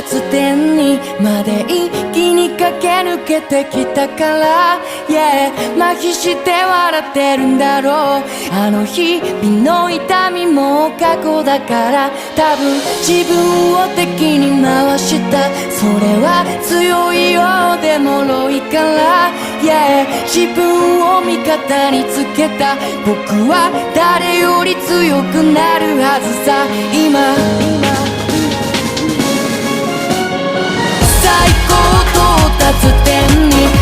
達点にまで一気に駆け抜けてきたから、yeah、麻痺して笑ってるんだろう。あの日々の痛みも過去だから、多分自分を敵に回した。それは強いようで脆いから、yeah、自分を味方につけた。僕は誰より強くなるはずさ。今最高到達点に